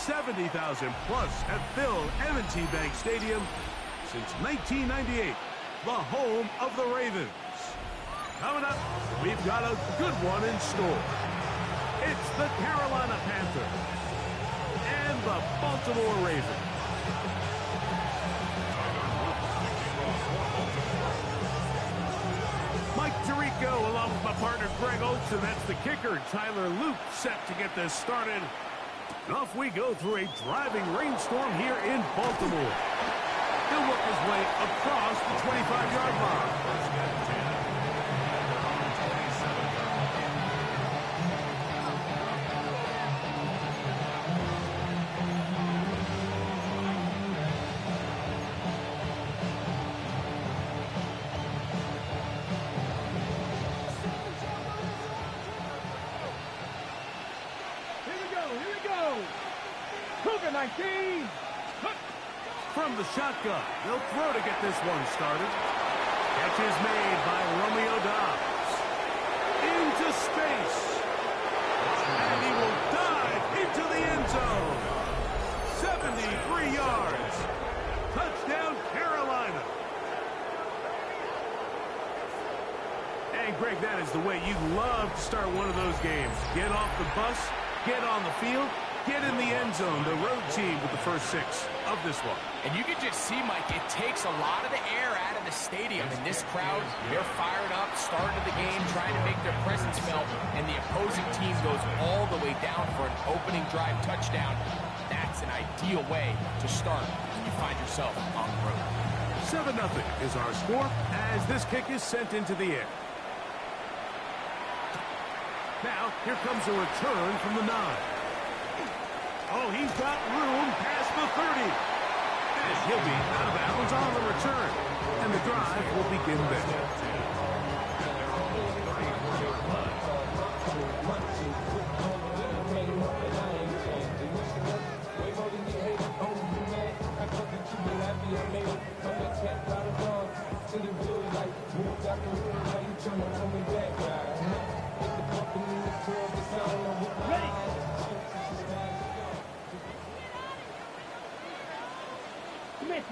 70,000 plus have filled M&T Bank Stadium since 1998, the home of the Ravens. Coming up, we've got a good one in store. It's the Carolina Panthers and the Baltimore Ravens. Mike Tirico along with my partner Greg Olson. That's the kicker. Tyler Luke set to get this started. And off we go through a driving rainstorm here in Baltimore. He'll work his way across the 25-yard line. From the shotgun, they'll throw to get this one started. Catch is made by Romeo Dobbs. Into space. And he will dive into the end zone. 73 yards. Touchdown, Carolina. And Greg, that is the way you'd love to start one of those games. Get off the bus, get on the field, get in the end zone. The road team with the first 6 of this one. And you can just see, Mike, it takes a lot of the air out of the stadium. And this crowd, they're fired up, starting the game, trying to make their presence felt. And the opposing team goes all the way down for an opening drive touchdown. That's an ideal way to start when you find yourself on the road. 7-0 is our score as this kick is sent into the air. Now, here comes a return from the 9. Oh, he's got room past the 30. And he'll be out of bounds on the return. And the drive will begin there.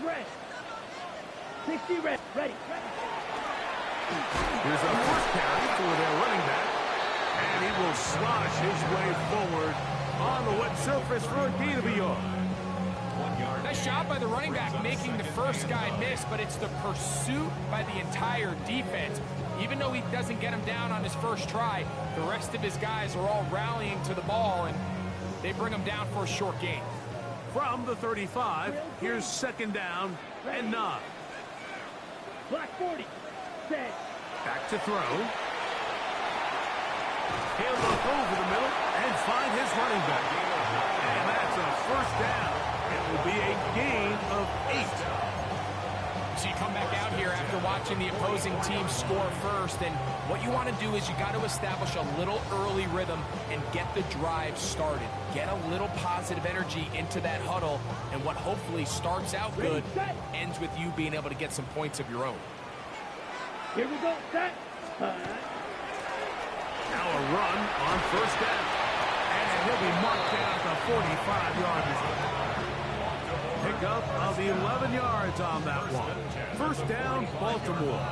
Rest. 60 rest. Ready. Here's a first carry for their running back. And he will slosh his way forward on the wet surface for a gain of a yard. 1 yard. Nice job by the running back making the first guy miss, but it's the pursuit by the entire defense. Even though he doesn't get him down on his first try, the rest of his guys are all rallying to the ball, and they bring him down for a short gain. From the 35, here's 2nd down and 9. Black 40. Set. Back to throw. He'll look over the middle and find his running back. And that's a first down. It will be a gain of 8. So you come back out here after watching the opposing team score first, and what you want to do is you got to establish a little early rhythm and get the drive started. Get a little positive energy into that huddle, and what hopefully starts out good ends with you being able to get some points of your own. Here we go, set. Now a run on first down. And he'll be marked down at the 45-yard line. Pickup of 11 yards on that one. First down, Baltimore.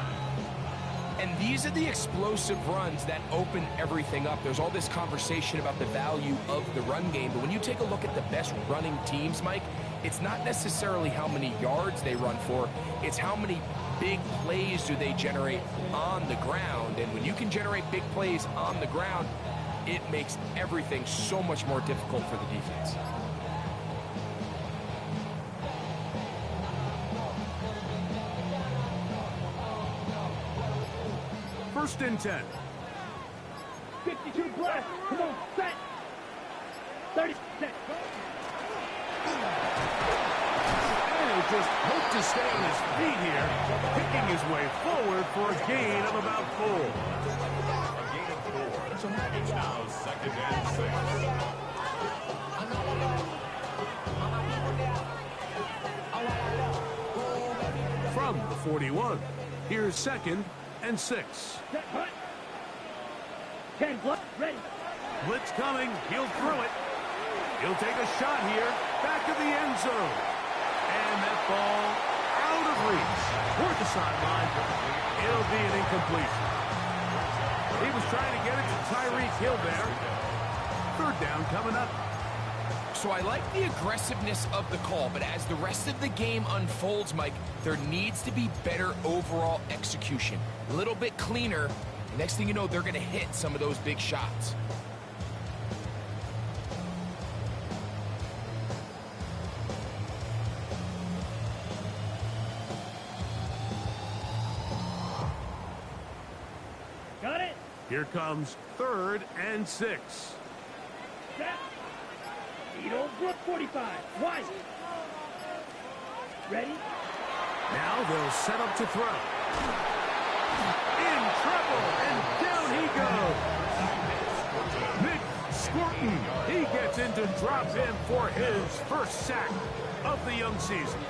And these are the explosive runs that open everything up. There's all this conversation about the value of the run game, but when you take a look at the best running teams, Mike, it's not necessarily how many yards they run for, it's how many big plays do they generate on the ground. And when you can generate big plays on the ground, it makes everything so much more difficult for the defense. First and 10. 52 blast. Come on, set. 30 set. And he'll just hope to stay on his feet here, picking his way forward for a gain of about 4. A gain of 4. It's now 2nd and 6. From the 41, here's 2nd and 6. Set, hut. 10 blast. Ready. Blitz coming. He'll throw it. He'll take a shot here. Back of the end zone. And that ball out of reach. Toward the sideline. It'll be an incompletion. He was trying to get it to Tyreek Hill there. Third down coming up. So I like the aggressiveness of the call, but as the rest of the game unfolds, Mike, there needs to be better overall execution. A little bit cleaner. Next thing you know, they're going to hit some of those big shots. Got it. Here comes 3rd and 6. Set. Brook 45. Wide. Ready? Now they'll set up to throw. In trouble, and down he goes. Nick Squirtin. He gets into drop him for his first sack of the young season.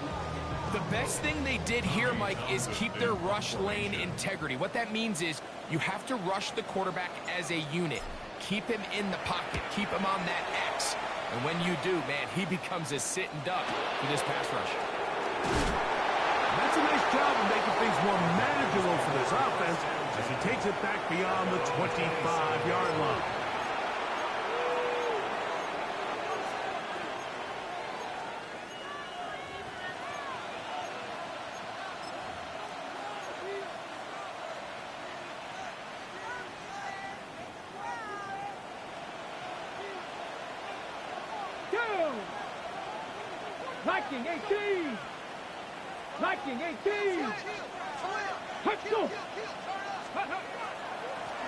The best thing they did here, Mike, is keep their rush lane integrity. What that means is you have to rush the quarterback as a unit. Keep him in the pocket. Keep him on that X. And when you do, man, he becomes a sitting duck for this pass rush. That's a nice job of making things more manageable for this offense as he takes it back beyond the 25-yard line. Viking 18! Viking 18! Let's go!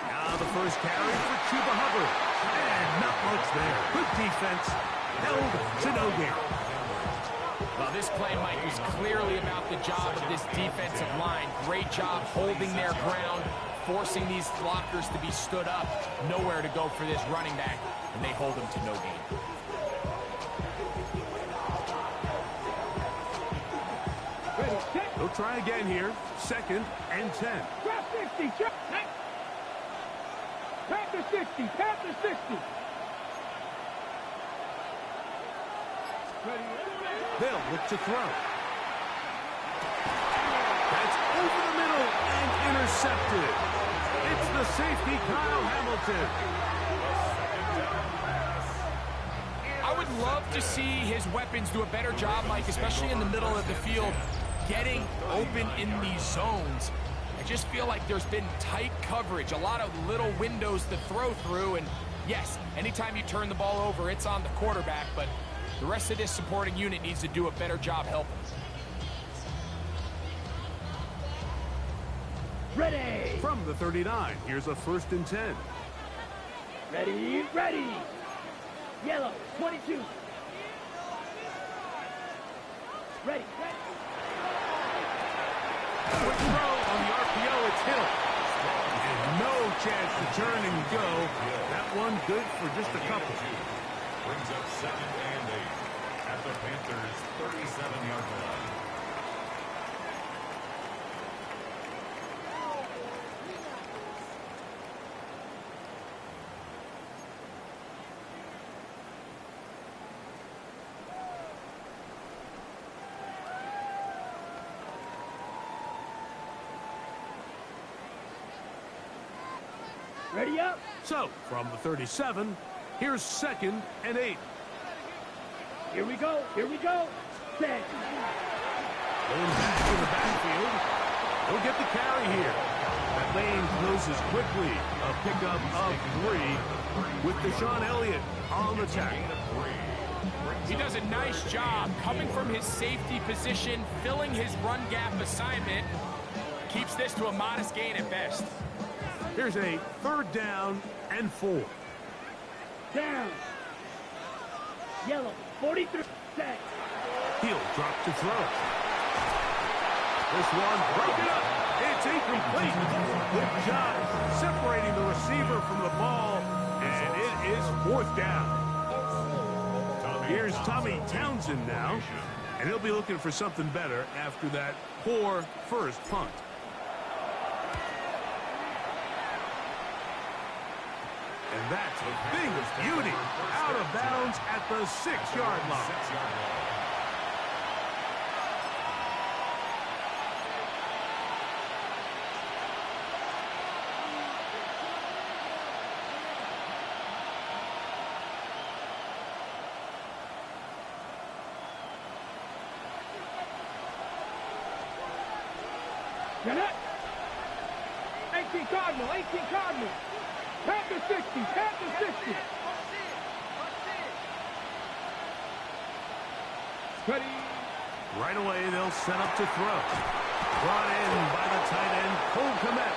Now the first carry for Chuba Hubbard. And not much there. Good defense. Held to no gain. Well, this play, Mike, was clearly about the job of this defensive line. Great job holding their ground, forcing these blockers to be stood up. Nowhere to go for this running back, and they hold him to no gain. They'll try again here. 2nd and 10. Drop 60. Drop. Panther 60. Panther 60. They'll look to throw. That's over the middle and intercepted. It's the safety, Kyle Hamilton. I would love to see his weapons do a better job, Mike, especially in the middle of the field, getting open in these zones. I just feel like there's been tight coverage, a lot of little windows to throw through, and yes, anytime you turn the ball over, it's on the quarterback, but the rest of this supporting unit needs to do a better job helping. Ready! From the 39, here's a 1st and 10. Ready, ready! Yellow, 22. Ready, ready. Quick throw on the RPO, it's Hill. And no chance to turn and go. That one good for just a couple. Brings up 2nd and 8 at the Panthers' 37-yard line. Ready up. So, from the 37, here's 2nd and 8. Here we go. Here we go. Set. Going back in the backfield. He'll get the carry here. That lane closes quickly. A pickup of 3 with Deshaun Elliott on the tackle. He does a nice job coming from his safety position, filling his run gap assignment. Keeps this to a modest gain at best. Here's a 3rd down and 4. Down. Yellow, 43. Set. He'll drop to throw. This one broken up. It's incomplete. Good job separating the receiver from the ball. And it is 4th down. Here's Tommy Townsend now. And he'll be looking for something better after that poor first punt. And that's a big beauty. Out of bounds at the 6-yard line. Get it? 18 Cardinal, 18 Cardinal. Panther 60, Panther 60. Ready. Right away, they'll set up to throw. Brought in by the tight end, Cole Kmet.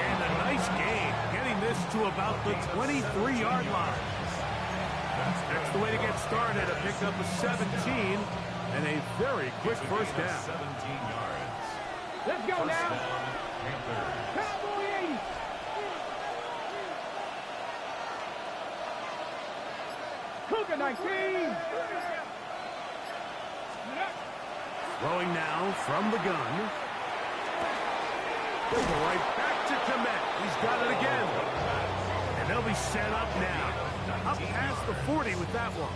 And a nice gain, getting this to about the 23-yard line. That's the way to get started. A pickup of 17 and a very quick first down. 17 yards. Let's go now. Panthers. Cowboy 80. Cougar 19. Throwing now from the gun. He'll go right back to Kmet. He's got it again. And they'll be set up now. Up past the 40 with that one.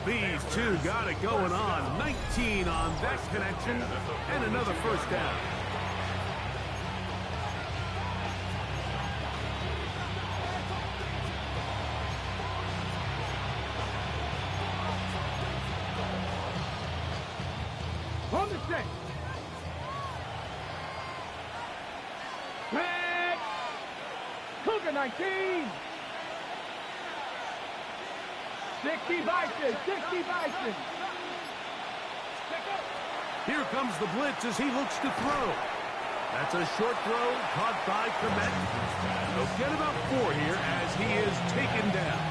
These two got it going on. 19 on that connection. And another first down. On the set. Back. Cougar 19. 60 Bison, 60 Bison. Here comes the blitz as he looks to throw. That's a short throw caught by Kmet. He'll get about 4 here as he is taken down.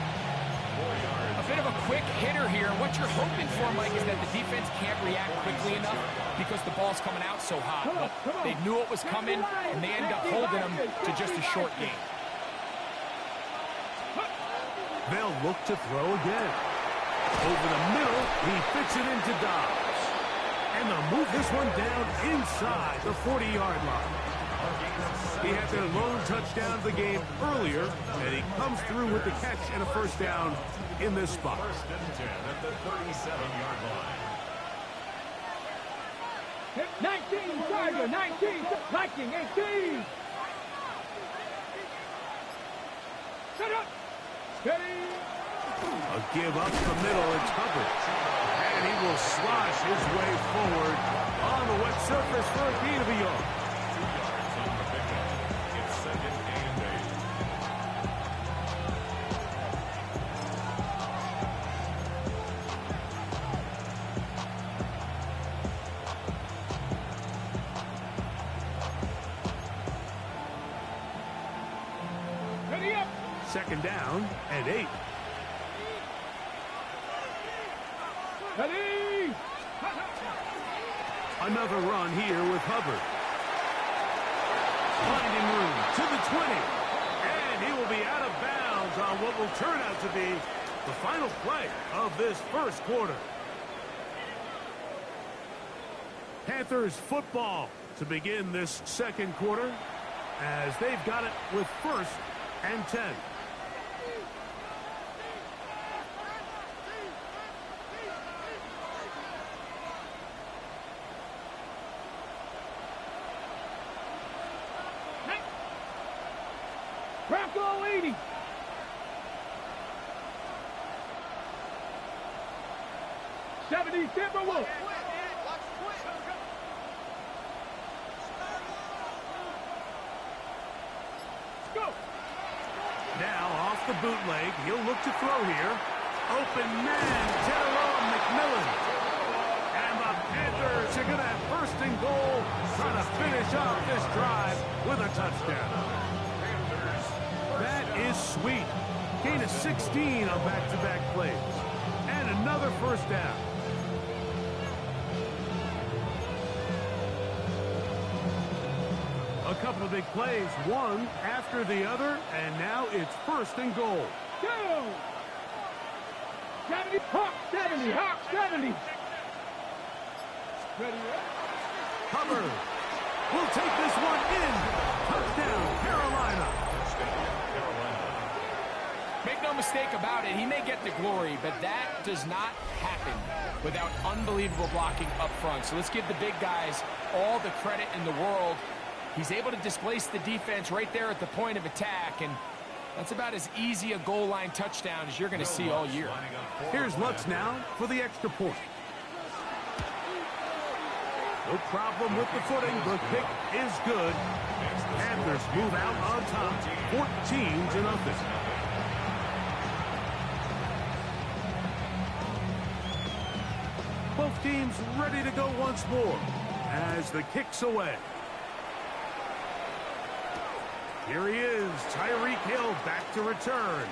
A bit of a quick hitter here. What you're hoping for, Mike, is that the defense can't react quickly enough because the ball's coming out so hot. But they knew it was coming, and they end up holding them to just a short gain. They'll look to throw again. Over the middle, he fits it into Dobbs. And they'll move this one down inside the 40-yard line. He had their lone touchdown of the game earlier, and he comes through with the catch and a first down in this spot. First and 10 at the 37-yard line. 19, Tiger, 19, Viking, 18. Set up. Steady. A give up the middle, it's Hubbard. And he will slosh his way forward on the wet surface for a gain of a yard. 2 yards on the pickup. It's 2nd and 8. Ready up. 2nd down and 8. Ready. Another run here with Hubbard. Finding room to the 20. And he will be out of bounds on what will turn out to be the final play of this first quarter. Panthers football to begin this second quarter as they've got it with 1st and 10. Bronco 80. Timberwolves. Go. Now off the bootleg, he'll look to throw here. Open man, Tyrone McMillan. And the Panthers are going to have 1st and goal, trying to finish off this drive with a touchdown. That is sweet. Gain of 16 on back-to-back plays. And another first down. A couple of big plays, one after the other, and now it's 1st and goal. Go. 70, Hawk 70, Hawk 70. Ready up. Hubbard will take this one in. Touchdown, Carolina. Make no mistake about it, he may get the glory, but that does not happen without unbelievable blocking up front. So let's give the big guys all the credit in the world. He's able to displace the defense right there at the point of attack, and that's about as easy a goal line touchdown as you're going to see all year. Here's Lutz now for the extra point. No problem with the footing. The kick is good. Panthers move out on top, 14-0. Both teams ready to go once more as the kick's away. Here he is, Tyreek Hill back to return.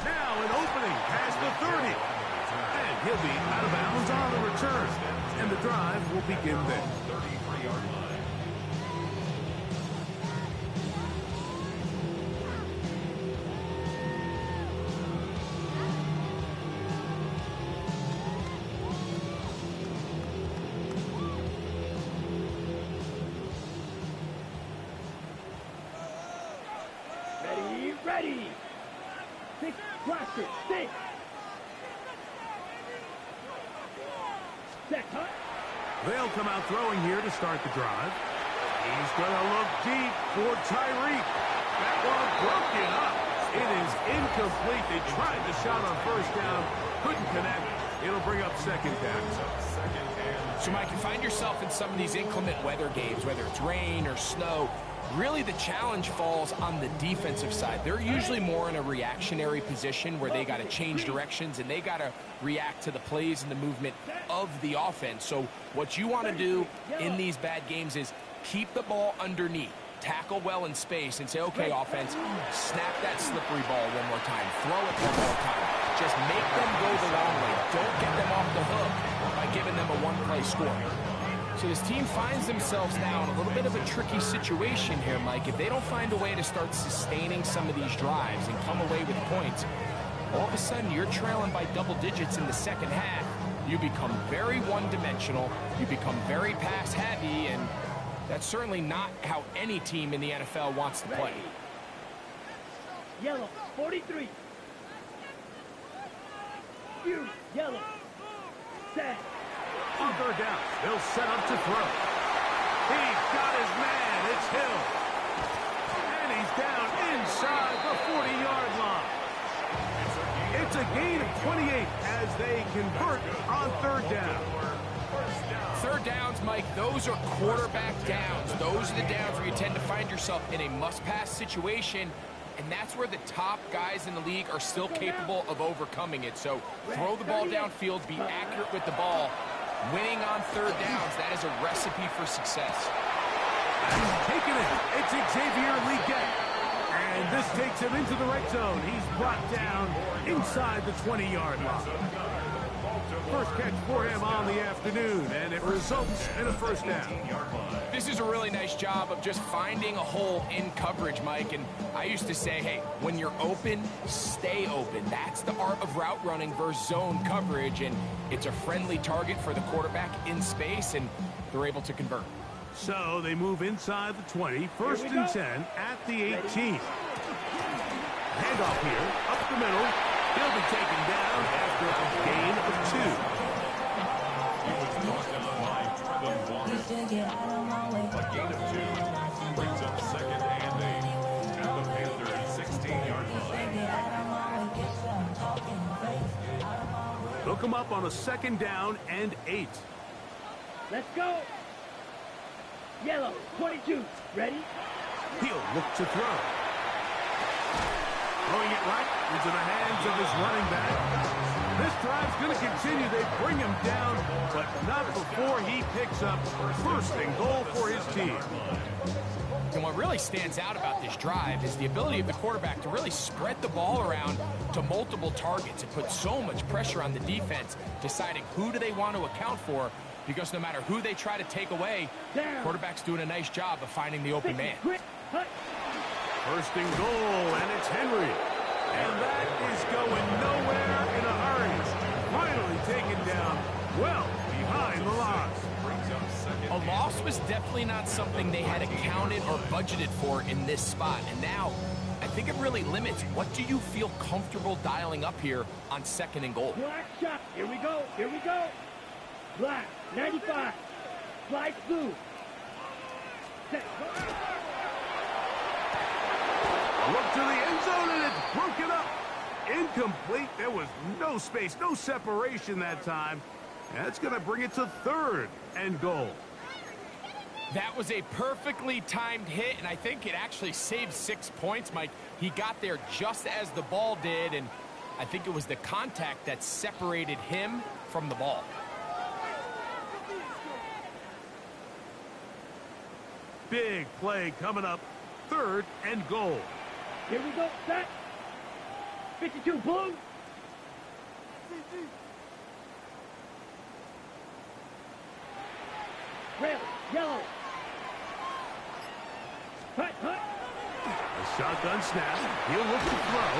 Now an opening past the 30. And he'll be out of bounds on the return. And the drive will begin then. 33-yard line. Ready. Six, cluster, six. Set, huh? They'll come out throwing here to start the drive. He's going to look deep for Tyreek. That one broken up. It is incomplete. They tried the shot on first down. Couldn't connect. It'll bring up second down. So, Mike, you find yourself in some of these inclement weather games, whether it's rain or snow. Really, the challenge falls on the defensive side. They're usually more in a reactionary position where they got to change directions and they got to react to the plays and the movement of the offense. So what you want to do in these bad games is keep the ball underneath, tackle well in space, and say, okay, offense, snap that slippery ball one more time, throw it one more time. Just make them go the long way. Don't get them off the hook by giving them a one-play score. So this team finds themselves now in a little bit of a tricky situation here, Mike. If they don't find a way to start sustaining some of these drives and come away with points, all of a sudden you're trailing by double digits in the second half. You become very one-dimensional. You become very pass-heavy, and that's certainly not how any team in the NFL wants to play. Yellow, 43. You, yellow. Set. On third down, they'll set up to throw. He's got his man. It's Hill. And he's down inside the 40-yard line. It's a gain of 28 as they convert on third down. Third downs, Mike, those are quarterback downs. Those are the downs where you tend to find yourself in a must-pass situation, and that's where the top guys in the league are still capable of overcoming it. So throw the ball downfield, be accurate with the ball. Winning on third downs, that is a recipe for success. He's taking it. It's Xavier Legette. And this takes him into the red zone. He's brought down inside the 20-yard line. First catch for him on the afternoon, and it results in a first down. This is a really nice job of just finding a hole in coverage, Mike. And I used to say, hey, when you're open, stay open. That's the art of route running versus zone coverage, and it's a friendly target for the quarterback in space, and they're able to convert. So they move inside the 20, first and 10 at the 18. Handoff here, up the middle. He'll be taken down after a gain of 2. A gain of 2 brings up second and 8 at the Panthers' 16-yard line. Hook him up on a second down and 8. Let's go. Yellow, 22. Ready? He'll look to throw. Throwing it right into the hands of his running back. This drive's going to continue. They bring him down, but not before he picks up first and goal for his team. And what really stands out about this drive is the ability of the quarterback to really spread the ball around to multiple targets and put so much pressure on the defense, deciding who do they want to account for, because no matter who they try to take away, the quarterback's doing a nice job of finding the open man. First and goal, and it's Henry. And that is going nowhere in a hurry. Finally taken down well behind the line. A loss was definitely not something they had accounted or budgeted for in this spot. And now, I think think it really limits what do you feel comfortable dialing up here on 2nd and goal. Black shot. Here we go. Here we go. Black. 95. Light blue. Set. Look to the end zone, and it's broken up. Incomplete. There was no space, no separation that time. That's going to bring it to 3rd and goal. That was a perfectly timed hit, and I think it actually saved 6 points, Mike. He got there just as the ball did, and I think it was the contact that separated him from the ball. Big play coming up. 3rd and goal. Here we go. Set. 52 blue. Red. Yellow. Hut, hut. A shotgun snap. He'll look to throw.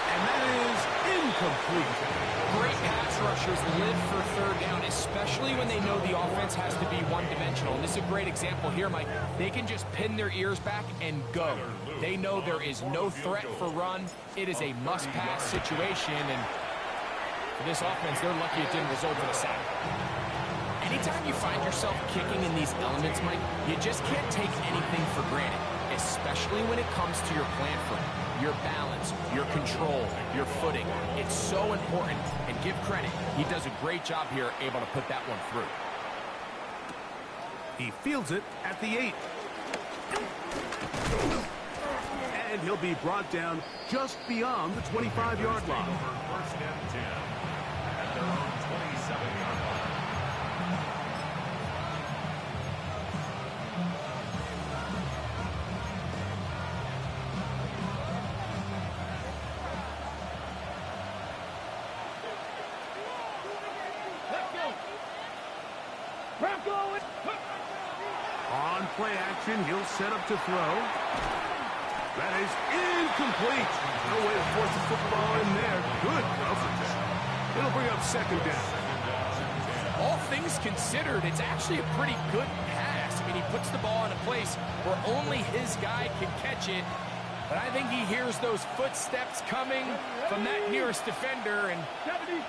And that is incomplete. Great pass rushers live for 3rd down, especially when they know the offense has to be one-dimensional. And this is a great example here, Mike. They can just pin their ears back and go. They know there is no threat for run. It is a must-pass situation, and for this offense, they're lucky it didn't result in a sack. Anytime you find yourself kicking in these elements, Mike, you just can't take anything for granted, especially when it comes to your plant foot, your balance, your control, your footing. It's so important, and give credit. He does a great job here, able to put that one through. He fields it at the 8. And he'll be brought down just beyond the 25-yard line. 1st and 10 at their own 27-yard line. On play action, he'll set up to throw. That is incomplete. No way to force the football in there. Good coverage. It'll bring up 2nd down. All things considered, it's actually a pretty good pass. I mean, he puts the ball in a place where only his guy can catch it. But I think he hears those footsteps coming from that nearest defender, and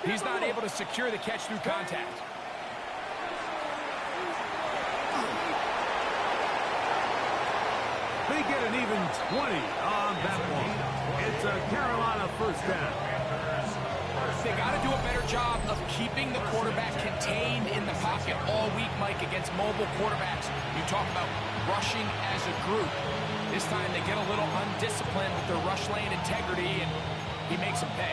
he's not able to secure the catch through contact. They get an even 20 on that one. It's a Carolina 1st down. They got to do a better job of keeping the quarterback contained in the pocket all week, Mike, against mobile quarterbacks. You talk about rushing as a group. This time they get a little undisciplined with their rush lane integrity, and he makes them pay.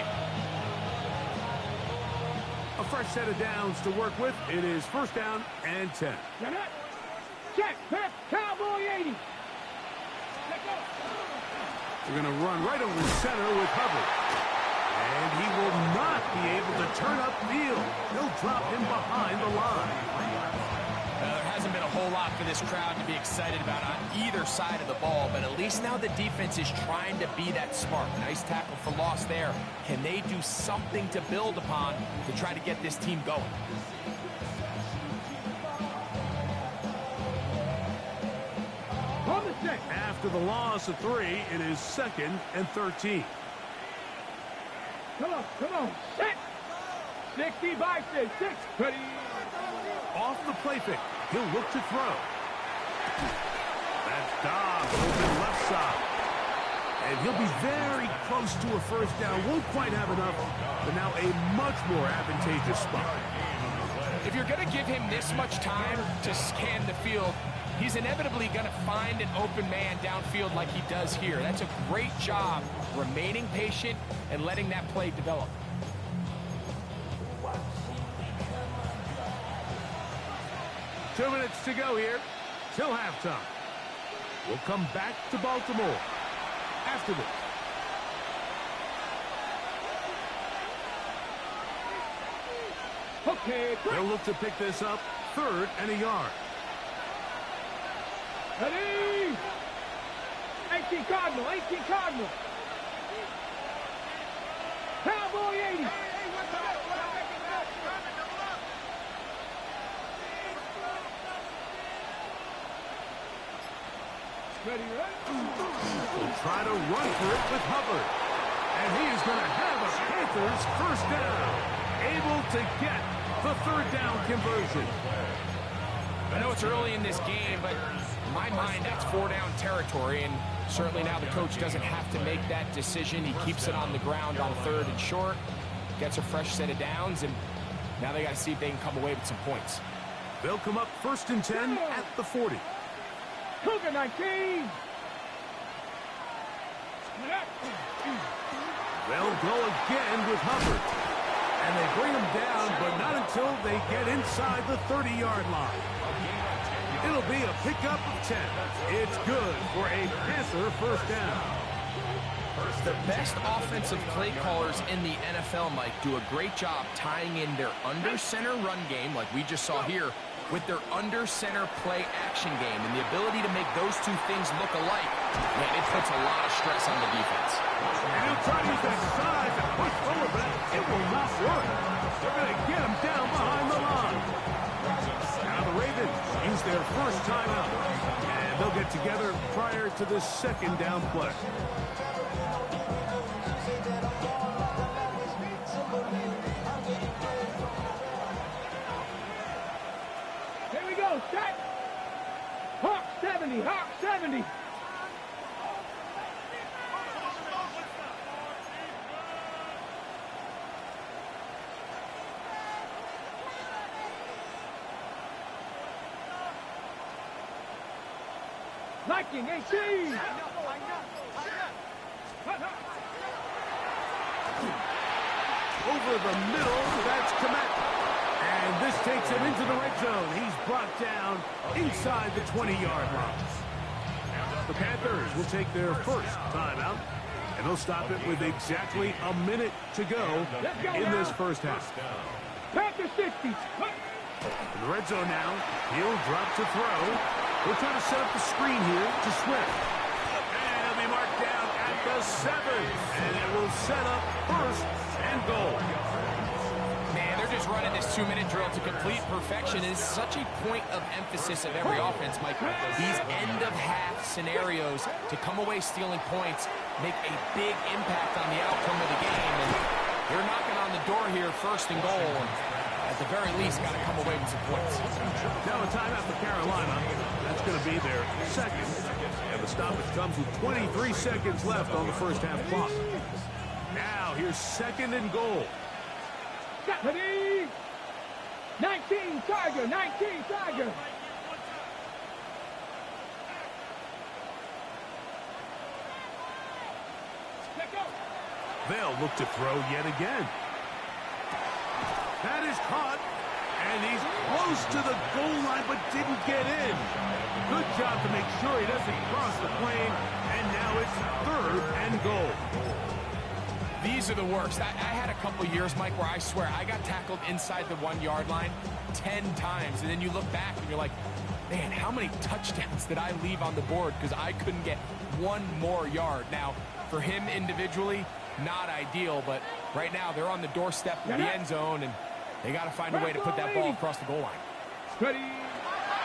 A fresh set of downs to work with. It is 1st down and 10. Check. Pep. Cowboy 80. They're going to run right over the center with Hubbard. And he will not be able to turn upfield. They'll drop him behind the line. There hasn't been a whole lot for this crowd to be excited about on either side of the ball, but at least now the defense is trying to be that smart. Nice tackle for loss there. Can they do something to build upon to try to get this team going? After the loss of 3, it is 2nd and 13. Come on. Set. 60 by 6. Ready. Off the play fake. He'll look to throw. That's Dobbs open left side. And he'll be very close to a 1st down. Won't quite have enough, but now a much more advantageous spot. If you're going to give him this much time to scan the field, he's inevitably going to find an open man downfield like he does here. That's a great job remaining patient and letting that play develop. Two minutes to go here till halftime. We'll come back to Baltimore after this. Okay. They'll look to pick this up 3rd and a yard. Ready. 18 Cardinal. Cowboy 80. Will try to run for it with Hubbard. And he is going to have a Panthers first down. Able to get the third down conversion. I know it's early in this game, but in my mind, that's 4-down territory, and certainly now the coach doesn't have to make that decision. He keeps it on the ground on 3rd and short, gets a fresh set of downs, and now they got to see if they can come away with some points. They'll come up 1st and 10 at the 40. Cougar 19. They'll go again with Hubbard. And they bring him down, but not until they get inside the 30-yard line. It'll be a pickup of 10. It's good for a Panther first down. The best offensive play callers in the NFL, Mike, do a great job tying in their under-center run game, like we just saw here, with their under-center play action game. And the ability to make those two things look alike, man, it puts a lot of stress on the defense. And he'll try to use that size and push forward, but it will not work. They're going to get him down behind the line. Now the Ravens use their first timeout, and they'll get together prior to the second down play. Here we go, set. Hawk 70, Hawk 70. Liking 18. Over the middle, that's Komet. And this takes him into the red zone. He's brought down inside the 20-yard line. The Panthers will take their first timeout, and they'll stop it with exactly a minute to go in this first half. Panther 60. In the red zone now, he'll drop to throw. We'll try to set up the screen here to Swift. And he'll be marked down at the 7. And it will set up first and goal. Man, they're just running this 2-minute drill to complete perfection. It is such a point of emphasis of every offense, Mike. These end-of-half scenarios to come away stealing points make a big impact on the outcome of the game. And they're knocking on the door here, first and goal. And at the very least, got to come away with some points. Now a timeout for Carolina. That's going to be their second. And the stoppage comes with 23 seconds left on the first half clock. Now here's second and goal. Stephanie. 19 Tiger, 19 Tiger. They'll look to throw yet again. That is caught, and he's close to the goal line, but didn't get in. Good job to make sure he doesn't cross the plane, and now it's third and goal. These are the worst. I had a couple years, Mike, where I swear I got tackled inside the 1-yard line 10 times, and then you look back and you're like, man, how many touchdowns did I leave on the board because I couldn't get one more yard? Now, for him individually, not ideal, but right now they're on the doorstep of the end zone, and they got to find a way to put that ball across the goal line. Ready.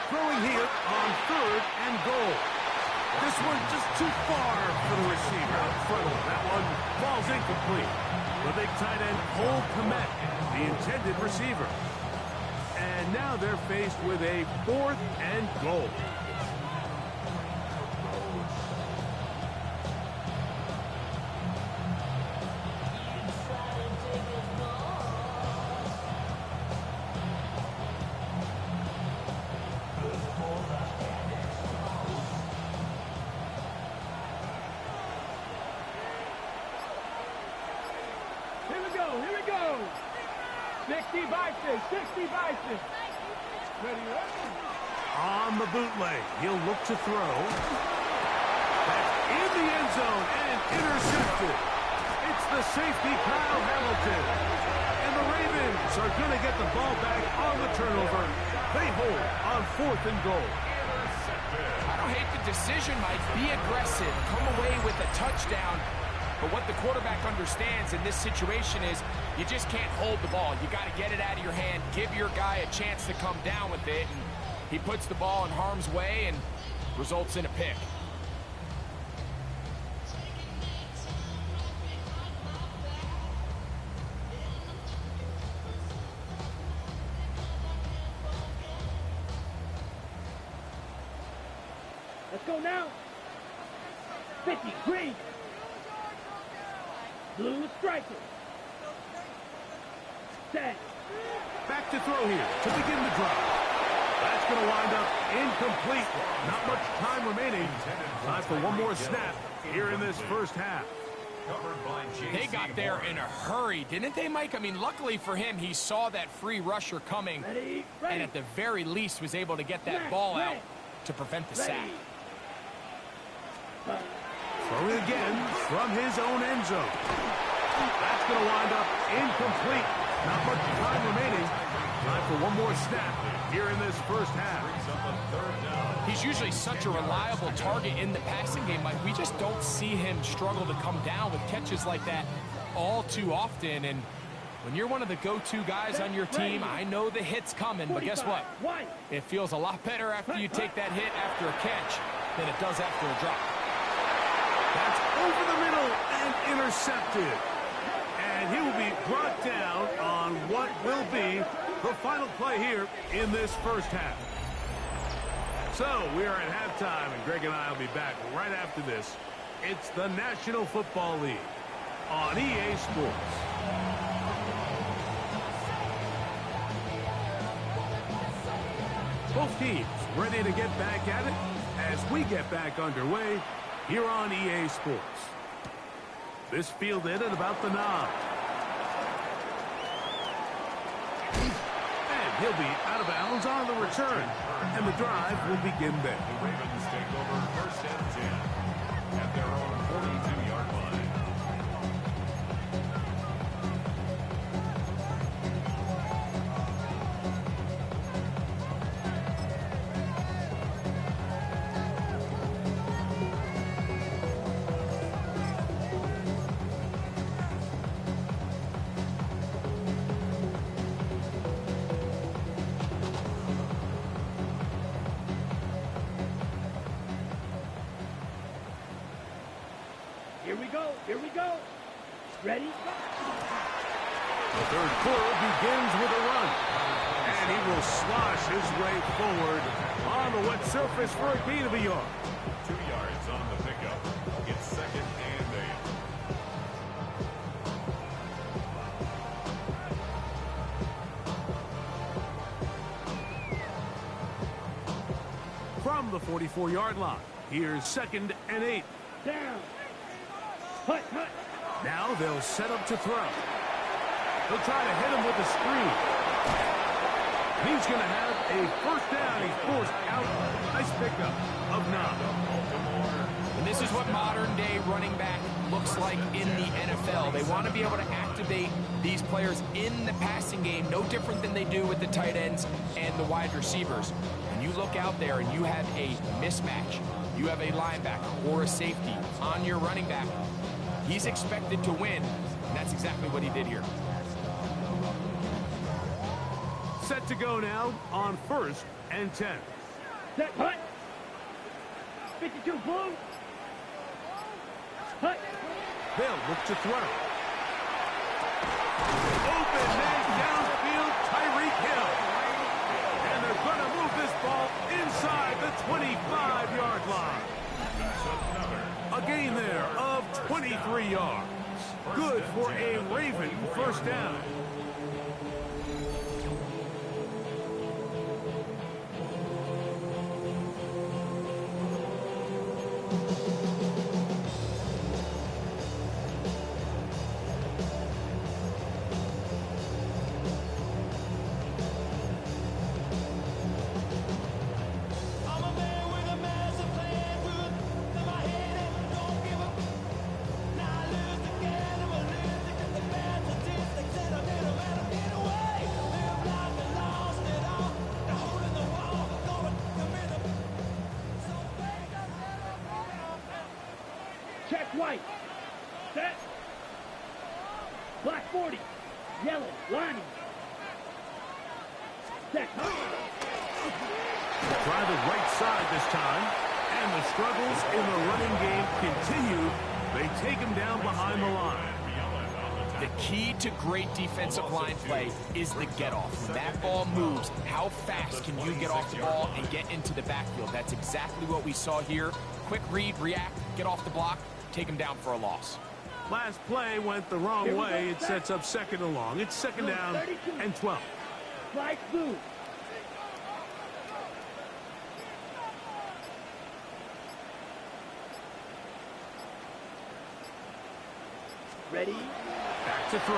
Throwing here on third and goal. This one just too far for the receiver out in front of him. That one falls incomplete. The big tight end, Cole Komet, the intended receiver. And now they're faced with a fourth and goal. Here we go. 60 Bison, 60 Bison. Ready, ready. On the bootleg, he'll look to throw. That's in the end zone and intercepted. It's the safety, Kyle Hamilton. And the Ravens are going to get the ball back on the turnover. They hold on fourth and goal. I don't hate the decision, Mike. Be aggressive. Come away with a touchdown. But what the quarterback understands in this situation is you just can't hold the ball. You got to get it out of your hand, give your guy a chance to come down with it, and he puts the ball in harm's way and results in a pick. Let's go now. 50, green. Blue striker. Set. Back to throw here to begin the drive. That's going to wind up incomplete. Not much time remaining. Time for one more snap here in this first half. They got there in a hurry, didn't they, Mike? I mean, luckily for him, he saw that free rusher coming, Ready. and at the very least was able to get that ball out to prevent the sack. Throwing again from his own end zone. That's going to wind up incomplete. Not much time remaining. Time for one more snap here in this first half. He's usually such a reliable target in the passing game, Mike. We just don't see him struggle to come down with catches like that all too often. And when you're one of the go-to guys on your team, I know the hit's coming, but guess what? It feels a lot better after you take that hit after a catch than it does after a drop. That's over the middle and intercepted. And he will be brought down on what will be the final play here in this first half. So we are at halftime, and Greg and I will be back right after this. It's the National Football League on EA Sports. Both teams ready to get back at it as we get back underway here on EA Sports. This fielded at about the 9. And he'll be out of bounds on the return. And the drive will begin there. The Ravens take over first and 10 at their own 42-yard line. Here we go. Ready? The third quarter begins with a run. And he will slosh his way forward on the wet surface for a gain of a yard. 2 yards on the pickup. It's second and 8. From the 44-yard line, here's second and 8. Down. Hut. Now they'll set up to throw. They'll try to hit him with a screen. He's going to have a first down. He's forced out. Nice pickup of 9. And this is what modern-day running back looks like in the NFL. They want to be able to activate these players in the passing game, no different than they do with the tight ends and the wide receivers. When you look out there and you have a mismatch, you have a linebacker or a safety on your running back, he's expected to win, and that's exactly what he did here. Set to go now on first and 10. Set, hut. 52, blue. Hut. They'll look to throw. Open man downfield, Tyreek Hill. And they're going to move this ball inside the 25-yard line. A gain there of 23 yards. Good for a Raven first down. Check white. Set. Black 40. Yellow. Lining. Set. Try the right side this time. And the struggles in the running game continue. They take him down behind the line. The key to great defensive line play is the get-off. When that ball moves, how fast can you get off the ball and get into the backfield? That's exactly what we saw here. Quick read, react, get off the block, take him down for a loss. Last play went the wrong way. It sets up second and long. It's second down and 12. Flight blue. Ready? Back to throw.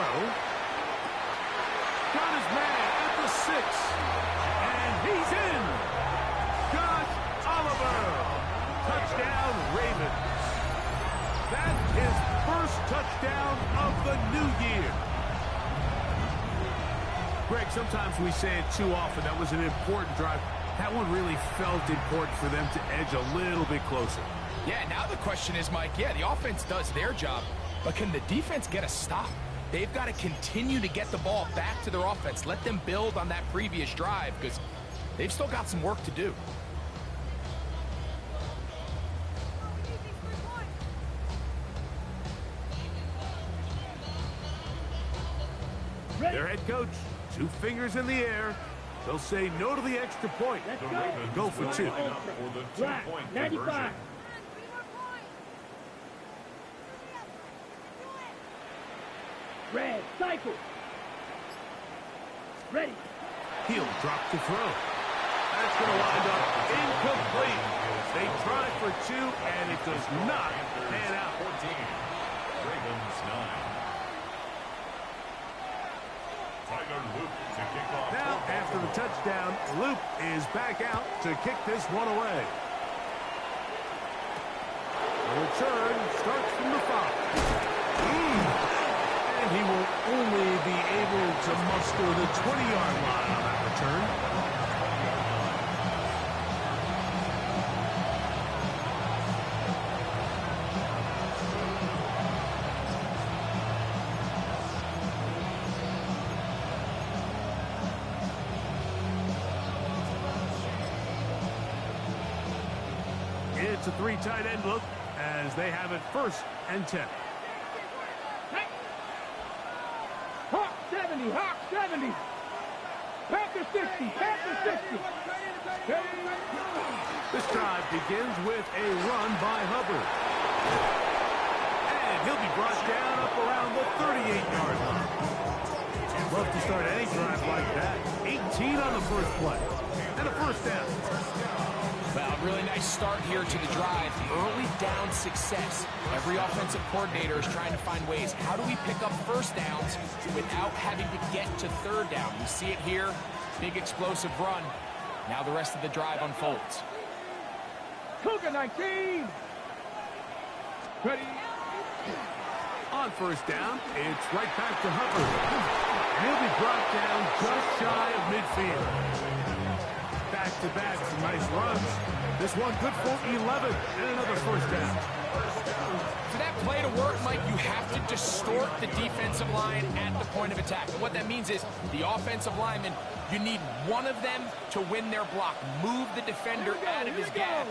Got his man at the 6. And he's in. Josh Oliver. Touchdown, Ravens. That's his first touchdown of the new year. Greg, sometimes we say it too often. That was an important drive. That one really felt important for them to edge a little bit closer. Yeah, now the question is, Mike, yeah, the offense does their job, but can the defense get a stop? They've got to continue to get the ball back to their offense. Let them build on that previous drive because they've still got some work to do. Their head coach, 2 fingers in the air. They'll say no to the extra point. Let's The go. Ravens Go for 2. lining up for the Black, two-point 95. conversion. Red, cycle. Ready. He'll drop to throw. That's going to wind up incomplete. They try for 2, and it does not pan out. 14. Ravens 9. Tyler Luke to kick off. Now, after the touchdown, Luke is back out to kick this one away. The return starts from the 5. And he will only be able to muster the 20-yard line on that return. It's a 3 tight end look as they have it 1st and 10. Hawk 70, Hawk 70. Panther 60, Panther 60. This drive begins with a run by Hubbard. And he'll be brought down up around the 38-yard line. Love to start any drive like that. 18 on the first play. And a 1st down. Well, really nice start here to the drive. Early down success. Every offensive coordinator is trying to find ways. How do we pick up 1st downs without having to get to 3rd down? We see it here. Big explosive run. Now the rest of the drive unfolds. Cougar 19. Ready. On 1st down, it's right back to Hubbard. And he'll be brought down just shy of midfield. Back-to-back, some nice runs. This one good for 11 and another 1st down. For that play to work, Mike, you have to distort the defensive line at the point of attack. And what that means is the offensive lineman, you need one of them to win their block. Move the defender out of his gap.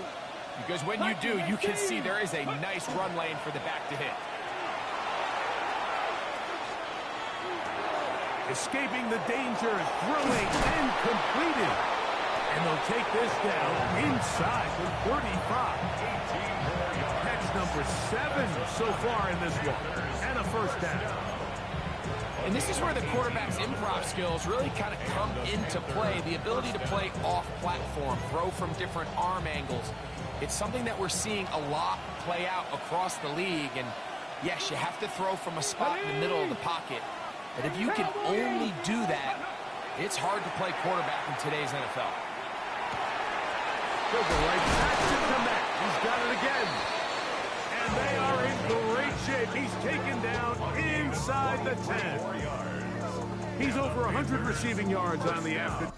Because when you do, you can see there is a nice run lane for the back to hit. Escaping the danger, throwing and completed. And they'll take this down inside the 35. Catch number 7 so far in this one. And a 1st down. And this is where the quarterback's improv skills really kind of come into play. The ability to play off-platform, throw from different arm angles. It's something that we're seeing a lot play out across the league. And yes, you have to throw from a spot in the middle of the pocket. But if you can only do that, it's hard to play quarterback in today's NFL. He'll go right back to Komet. He's got it again. And they are in great shape. He's taken down inside the 10. He's over 100 receiving yards on the afternoon.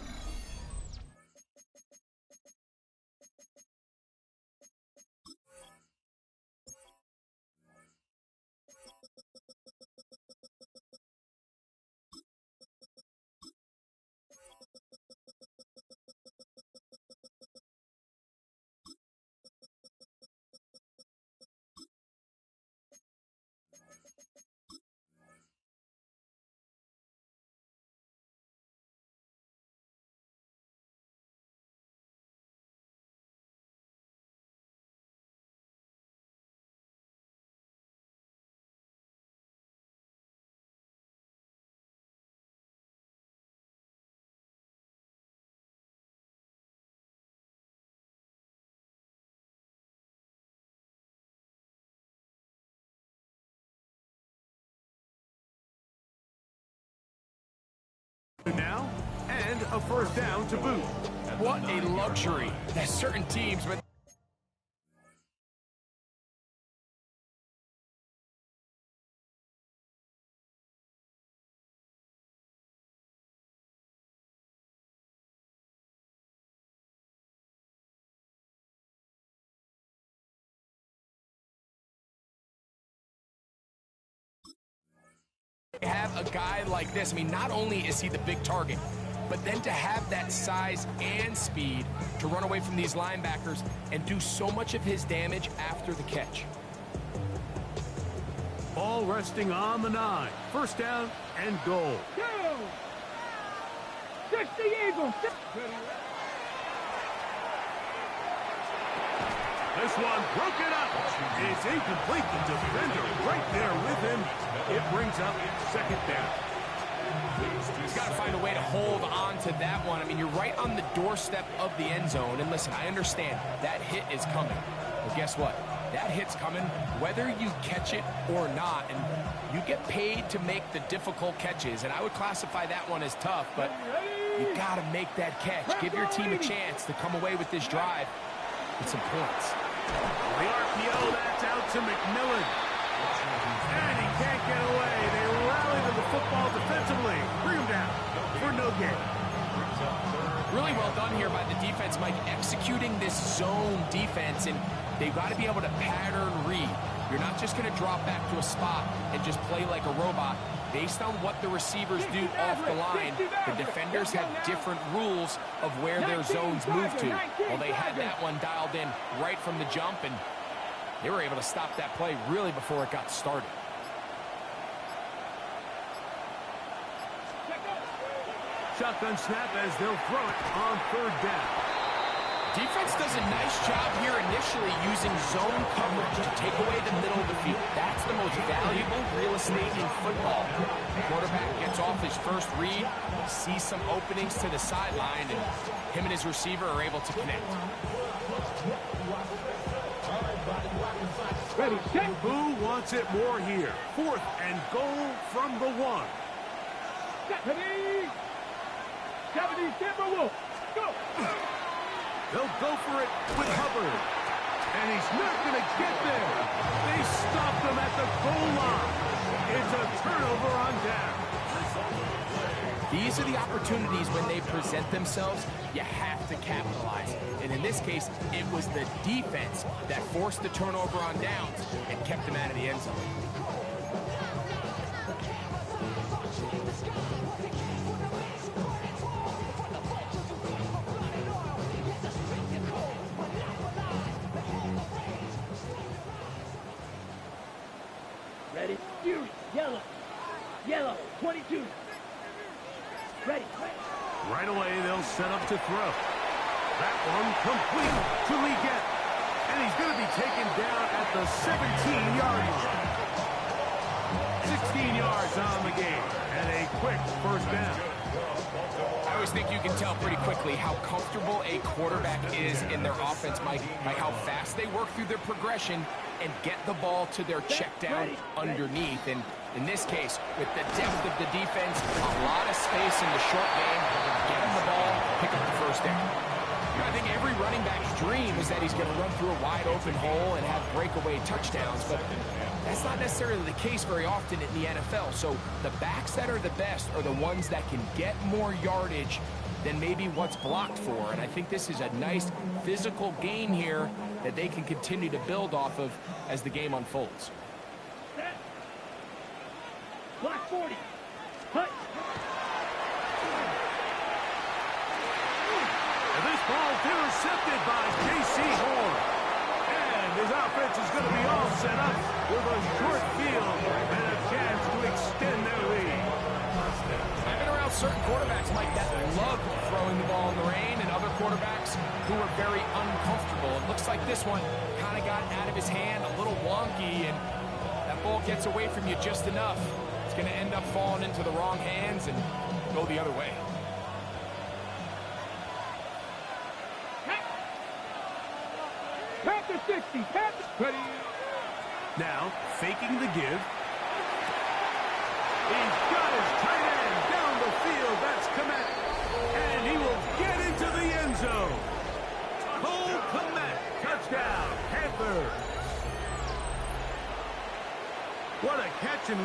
and a first down to boot. What a luxury. There's certain teams, but have a guy like this. I mean, not only is he the big target, but then to have that size and speed to run away from these linebackers and do so much of his damage after the catch. Ball resting on the 9. First down and goal. 60 Eagles. This one broken up. It's incomplete. The defender right there with him. It brings up second down. He's got to find a way to hold on to that one. I mean, you're right on the doorstep of the end zone. And listen, I understand that hit is coming. But guess what? That hit's coming whether you catch it or not. And you get paid to make the difficult catches. And I would classify that one as tough, but you got to make that catch. Give your team a chance to come away with this drive with some points. The RPO, that's out to McMillan. And he can't get away. They rally to the football defensively. Bring him down for no gain. Really well done here by the defense, Mike, executing this zone defense, and they've got to be able to pattern read. You're not just going to drop back to a spot and just play like a robot. Based on what the receivers do off the line, the defenders have different rules of where their zones move to. Well, they had that one dialed in right from the jump, and they were able to stop that play really before it got started. Shotgun snap as they'll throw it on third down. Defense does a nice job here initially using zone coverage to take away the middle of the field. That's the most valuable real estate in football. The quarterback gets off his first read, sees some openings to the sideline, and him and his receiver are able to connect. Ready, set. Who wants it more here? Fourth and goal from the 1. Ready. 70 Timberwolves. Go. They'll go for it with Hubbard. And he's not going to get there. They stopped him at the goal line. It's a turnover on down. These are the opportunities when they present themselves, you have to capitalize. And in this case, it was the defense that forced the turnover on downs and kept them out of the end zone. Ready. Fury. Yellow. Yellow. 22. Ready. Right away, they'll set up to throw. That one complete to Leggett. And he's going to be taken down at the 17-yard line. 16 yards on the game. And a quick first down. I always think you can tell pretty quickly how comfortable a quarterback is in their offense, Mike, by how fast they work through their progression and get the ball to their check down underneath. And in this case, with the depth of the defense, a lot of space in the short game, get him the ball, pick up the first down. You know, I think every running back's dream is that he's going to run through a wide open hole and have breakaway touchdowns, but that's not necessarily the case very often in the NFL. So the backs that are the best are the ones that can get more yardage than maybe what's blocked for. And I think this is a nice physical gain here that they can continue to build off of as the game unfolds. Set. Block 40. Hut. And this ball's intercepted by J.C. Horn. And his offense is going to be all set up with a short field and a chance to extend their lead. I've been around certain quarterbacks, Mike, that love throwing the ball in the rain, and other quarterbacks who are very uncomfortable. It looks like this one kind of got out of his hand, a little wonky, and that ball gets away from you just enough. It's going to end up falling into the wrong hands and go the other way. Panther 60. Panther. Ready. Now, faking the give. He's got his tight end down the field. That's Komet. And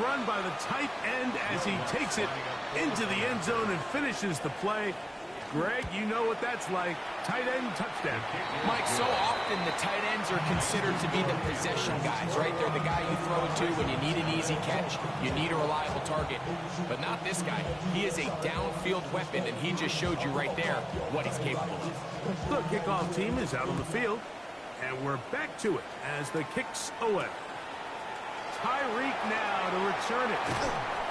run by the tight end as he takes it into the end zone and finishes the play. Greg, you know what that's like. Tight end touchdown. Mike, so often the tight ends are considered to be the possession guys, right? They're the guy you throw it to when you need an easy catch, you need a reliable target. But not this guy. He is a downfield weapon, and he just showed you right there what he's capable of. The kickoff team is out on the field, and we're back to it as the kick's away. Tyreek now to return it.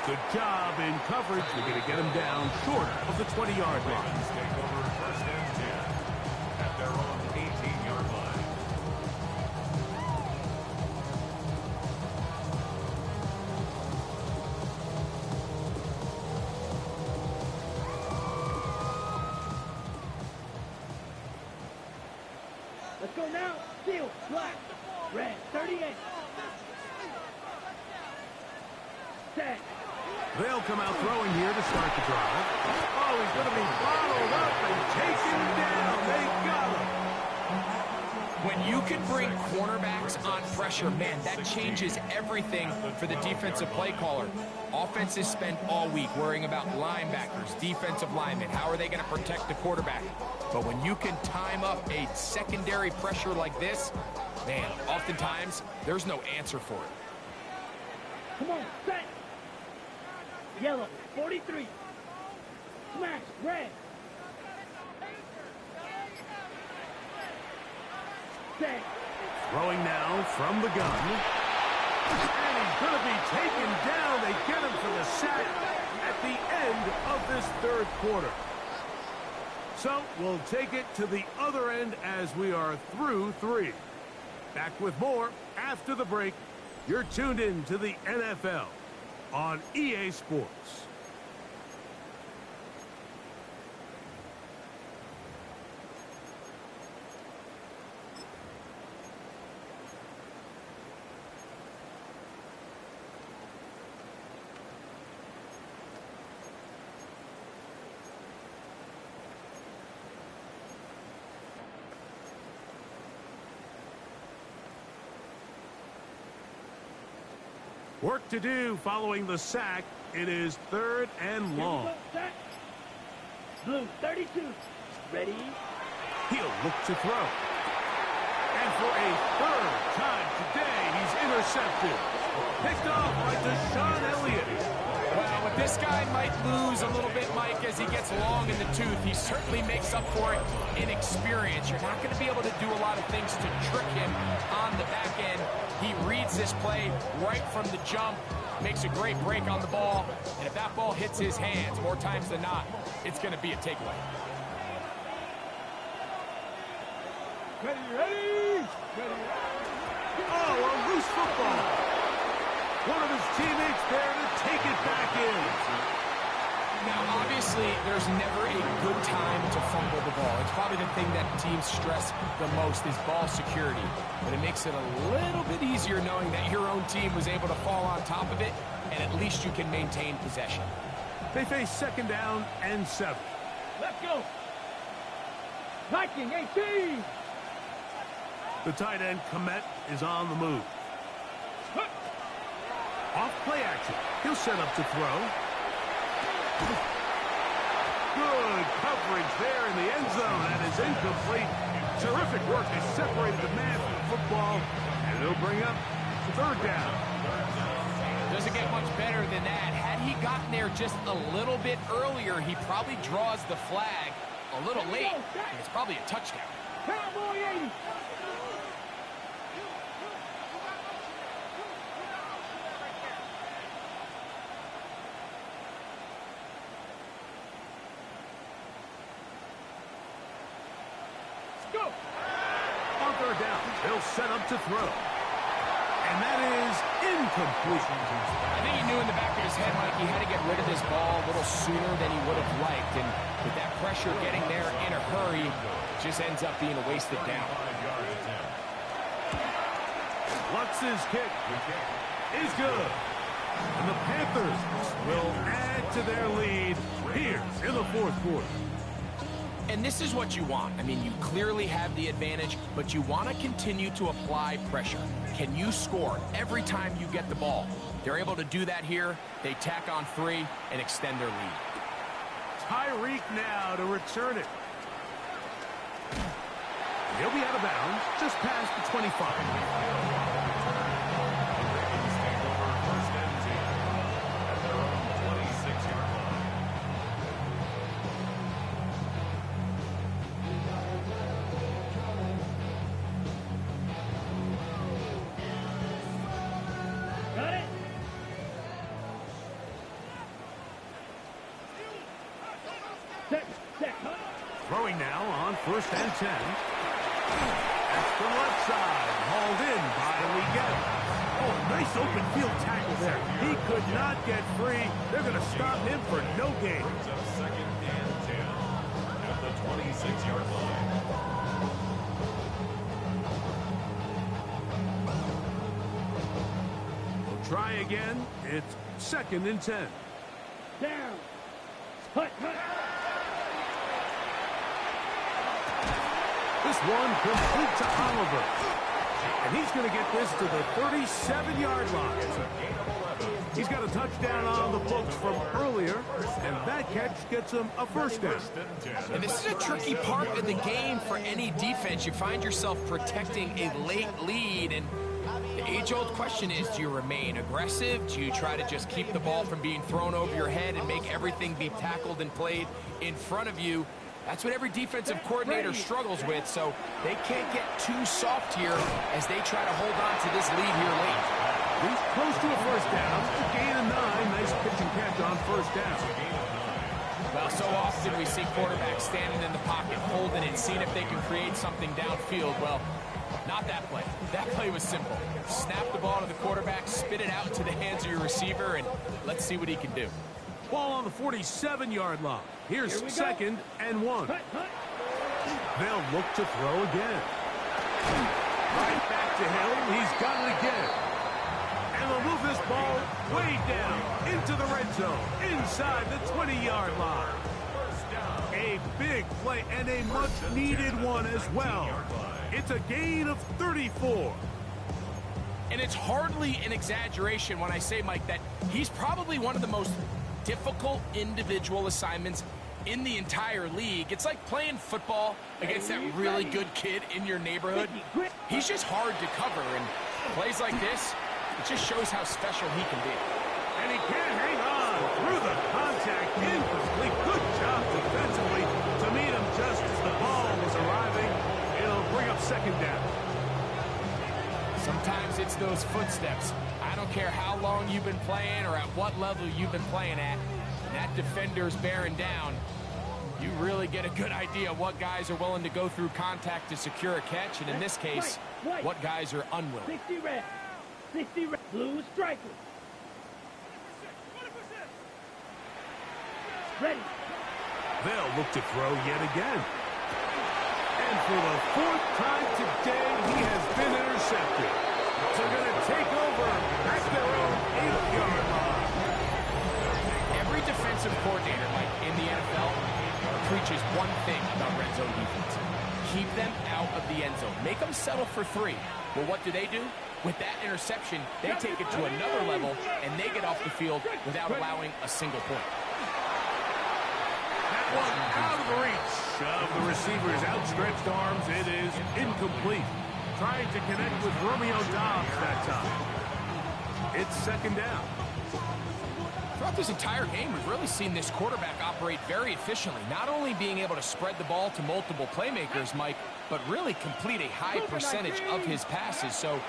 Good job in coverage. We're going to get him down short of the 20-yard line. Take over first and 10 at their own 18-yard line. Let's go now. Field, black, red, 38. Set. They'll come out throwing here to start the drive. Oh, he's going to be bottled up and taken down. They got him. When you can bring cornerbacks on pressure, man, that changes everything for the defensive play caller. Offenses spend all week worrying about linebackers, defensive linemen. How are they going to protect the quarterback? But when you can time up a secondary pressure like this, man, oftentimes there's no answer for it. Come on, set. Yellow, 43. Smash, red. Set. Throwing now from the gun. And he's going to be taken down. They get him for the sack at the end of this third quarter. So we'll take it to the other end as we are through 3. Back with more after the break. You're tuned in to the NFL on EA Sports. Work to do following the sack. It is 3rd and long. Blue, 32. Ready? He'll look to throw. And for a 3rd time today, he's intercepted. Picked off by Deshaun Elliott. Well, but this guy might lose a little bit, Mike, as he gets long in the tooth. He certainly makes up for it in experience. You're not going to be able to do a lot of things to trick him on the back end. He reads this play right from the jump, makes a great break on the ball, and if that ball hits his hands more times than not, it's going to be a takeaway. Ready? Oh, a loose football. One of his teammates there to take it back in. Now, obviously, there's never a good time to fumble the ball. It's probably the thing that teams stress the most is ball security. But it makes it a little bit easier knowing that your own team was able to fall on top of it, and at least you can maintain possession. They face 2nd down and 7. Let's go. Viking, 18. The tight end, Komet, is on the move. Off play action. He'll set up to throw. Good coverage there in the end zone. That is incomplete. Terrific work. They separated the man from the football, and it'll bring up 3rd down. Doesn't get much better than that. Had he gotten there just a little bit earlier, he probably draws the flag a little late, and it's probably a touchdown. Cowboy 80. Go. On 3rd down, they'll set up to throw. And that is incomplete. I think he knew in the back of his head, Mike, he had to get rid of this ball a little sooner than he would have liked. And with that pressure getting there in a hurry, it just ends up being a wasted down. Lutz's kick is good. And the Panthers will add to their lead here in the 4th quarter. And this is what you want. I mean, you clearly have the advantage, but you want to continue to apply pressure. Can you score every time you get the ball? They're able to do that here. They tack on 3 and extend their lead. Tyreek now to return it. He'll be out of bounds just past the 25. First and 10 at their own 26-yard line. Got it? Set, huh? Throwing now on first and 10. That's the left side, hauled in by Leggett. Oh, nice open field tackle there. He could not get free. They're going to stop him for no gain. Brings up second and 10 at the 26-yard line. We'll try again. It's second and 10. Down. Hut. This one complete to Oliver. And he's going to get this to the 37-yard line. He's got a touchdown on the books from earlier, and that catch gets him a first down. And this is a tricky part of the game for any defense. You find yourself protecting a late lead, and the age-old question is, do you remain aggressive? Do you try to just keep the ball from being thrown over your head and make everything be tackled and played in front of you? That's what every defensive coordinator struggles with, so they can't get too soft here as they try to hold on to this lead here late. He's close to a first down. A gain of 9. Nice pitch and catch on first down. Well, so often we see quarterbacks standing in the pocket, holding it, seeing if they can create something downfield. Well, not that play. That play was simple. Snap the ball to the quarterback, spit it out into the hands of your receiver, and let's see what he can do. Ball on the 47-yard line. Here's second and 1. They'll look to throw again. Right back to Hill. He's got it again. And they'll move this ball way down into the red zone, inside the 20-yard line. A big play and a much-needed one as well. It's a gain of 34. And it's hardly an exaggeration when I say, Mike, that he's probably one of the most difficult individual assignments in the entire league. It's like playing football against that really good kid in your neighborhood. He's just hard to cover, and plays like this, it just shows how special he can be. And he can't hang on through the contact, incomplete. Good job defensively to meet him just as the ball was arriving. It'll bring up second down. Sometimes it's those footsteps. I don't care how long you've been playing or at what level you've been playing at. When that defender's bearing down, you really get a good idea of what guys are willing to go through contact to secure a catch, and in this case, what guys are unwilling. 60 red. 60 red. Blue striker. Ready. They'll look to throw yet again. And for the 4th time today, he has been intercepted. So they're going to take over at their own 8-yard line. Every defensive coordinator, Mike, in the NFL preaches one thing about red zone defense. Keep them out of the end zone. Make them settle for 3. Well, what do? With that interception, they take it to another level, and they get off the field without allowing a single point. That one out of the reach of the receiver's outstretched arms. It is incomplete. Trying to connect with Romeo Doubs that time. It's second down. Throughout this entire game, we've really seen this quarterback operate very efficiently, not only being able to spread the ball to multiple playmakers, Mike, but really complete a high percentage of his passes. So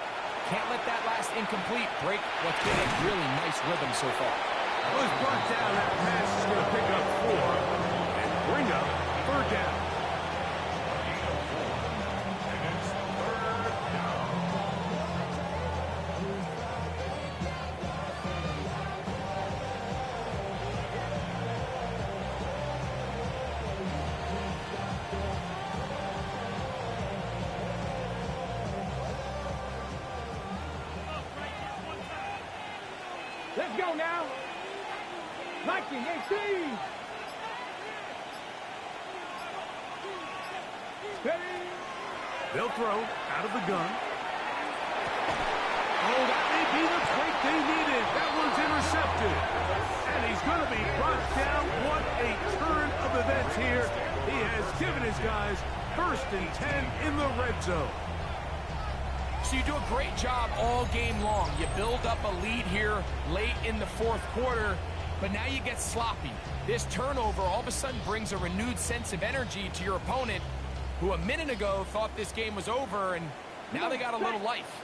can't let that last incomplete break what's been a really nice rhythm so far. Was brought down. That pass is going to pick up 4 and bring up third down. Let's go now. Mikey, 18. They'll throw out of the gun. Oh, that may be the break they needed. That one's intercepted. And he's going to be brought down. What a turn of events here. He has given his guys 1st and 10 in the red zone. So you do a great job all game long. You build up a lead here late in the 4th quarter, but now you get sloppy. This turnover all of a sudden brings a renewed sense of energy to your opponent, who a minute ago thought this game was over, and now they got a little life.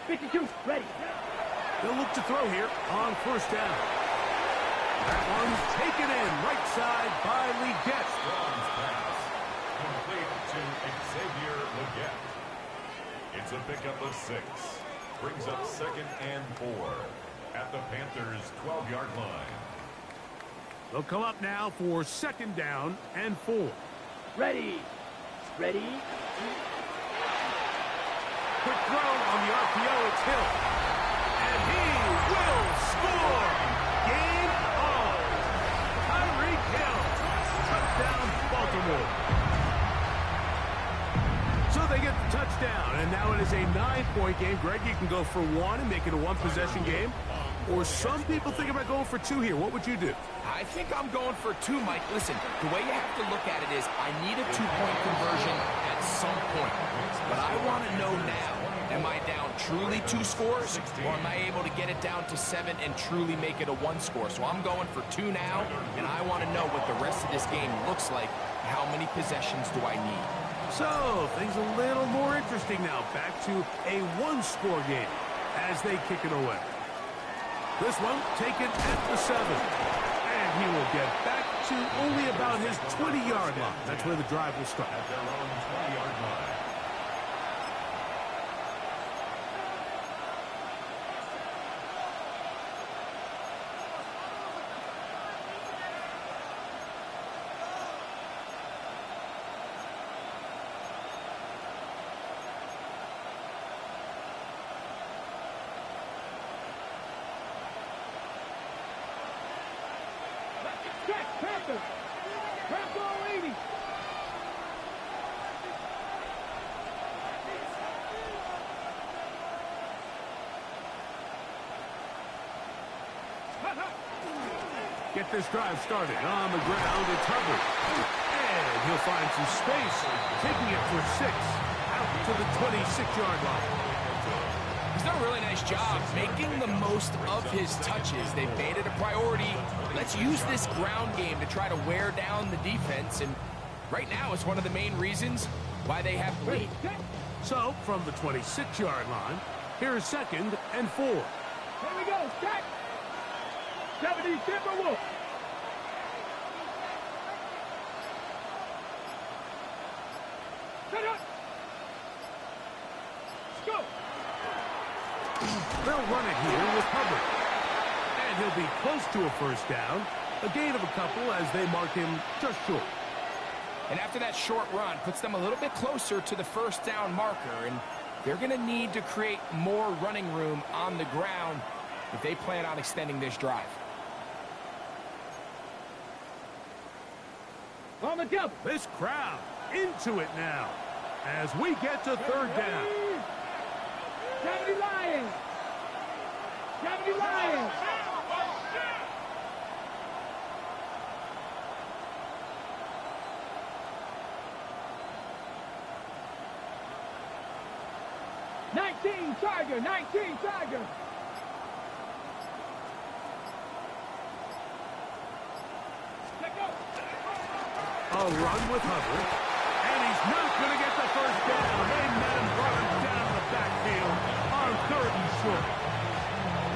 52, ready. They'll look to throw here on 1st down. That one's taken in right side by Leggett. Strong's pass. Complete to Xavier Leggett. It's a pickup of 6. Brings up 2nd and 4 at the Panthers' 12-yard line. They'll come up now for 2nd down and 4. Ready. Ready. Quick throw on the RPO. It's Hill. And he will score. Game on. Tyreek Hill. Touchdown, Baltimore. So they get the touchdown, and now it is a 9-point game. Greg, you can go for 1 and make it a 1-possession game. Or some people think about going for 2 here. What would you do? I think I'm going for 2, Mike. Listen, the way you have to look at it is I need a 2-point conversion at some point. But I want to know now, am I down truly 2 scores, or am I able to get it down to 7 and truly make it a 1 score? So I'm going for 2 now, and I want to know what the rest of this game looks like. How many possessions do I need? So, things a little more interesting now. Back to a 1-score game as they kick it away. This one taken at the 7. And he will get back to only about his 20-yard line. That's where the drive will start. At their own 20-yard line. Check, Panther. Trap ball 80. Get this drive started on the ground. It's Hubbard. And he'll find some space, taking it for 6 out to the 26-yard line. He's done a really nice job making the most of his touches. They've made it a priority. Let's use this ground game to try to wear down the defense. And right now, it's one of the main reasons why they have the lead. So, from the 26-yard line, here's 2nd and 4. Here we go, set. 70 Timberwolves. Set up. Let's go. They'll run it here with Hubbard. And he'll be close to a 1st down. A gain of a couple as they mark him just short. And after that short run, puts them a little bit closer to the 1st down marker. And they're going to need to create more running room on the ground if they plan on extending this drive. On the double. This crowd into it now as we get to 3rd down. 70 Lions. 70 Lions. Charger, 19 Charger. A run with Hubbard. And he's not going to get the 1st down. They met him, brought him down the backfield on 3rd and short.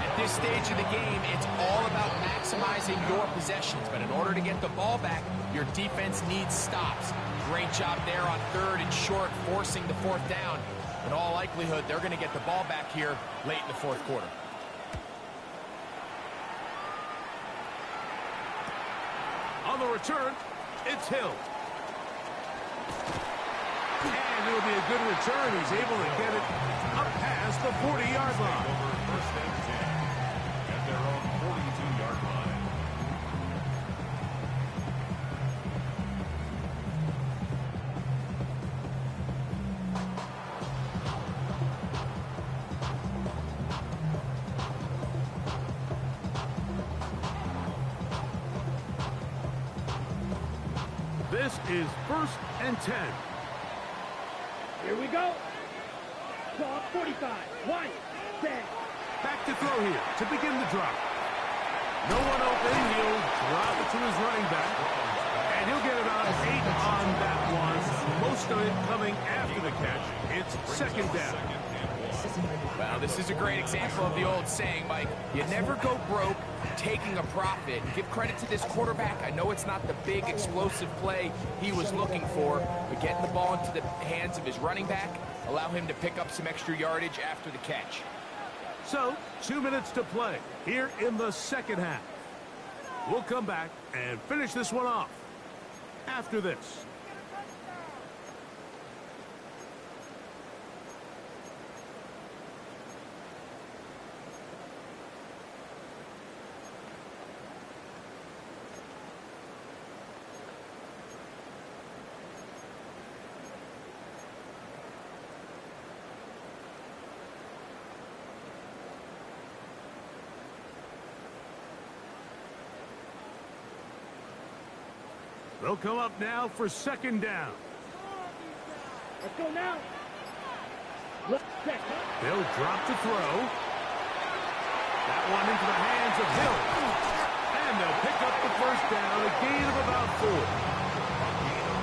At this stage of the game, it's all about maximizing your possessions. But in order to get the ball back, your defense needs stops. Great job there on 3rd and short, forcing the 4th down. In all likelihood, they're going to get the ball back here late in the 4th quarter. On the return, it's Hill. And it'll be a good return. He's able to get it up past the 40-yard line. Over 1st and 10 at their own 42-yard line. This is 1st and 10. Here we go. Ball 45. One. Set. Back to throw here to begin the drop. No one open. He'll drop it to his running back. And he'll get it on 8 on that one. Most of it coming after the catch. It's 2nd down. Well, this is a great example of the old saying, Mike. You never go broke taking a profit. Give credit to this quarterback. I know it's not the big explosive play he was looking for, but getting the ball into the hands of his running back, allow him to pick up some extra yardage after the catch. So, 2 minutes to play here in the 2nd half. We'll come back and finish this one off after this. They'll come up now for 2nd down. Let's go now. Look, second. They'll drop to throw. That one into the hands of Hill. And they'll pick up the 1st down, a gain of about 4.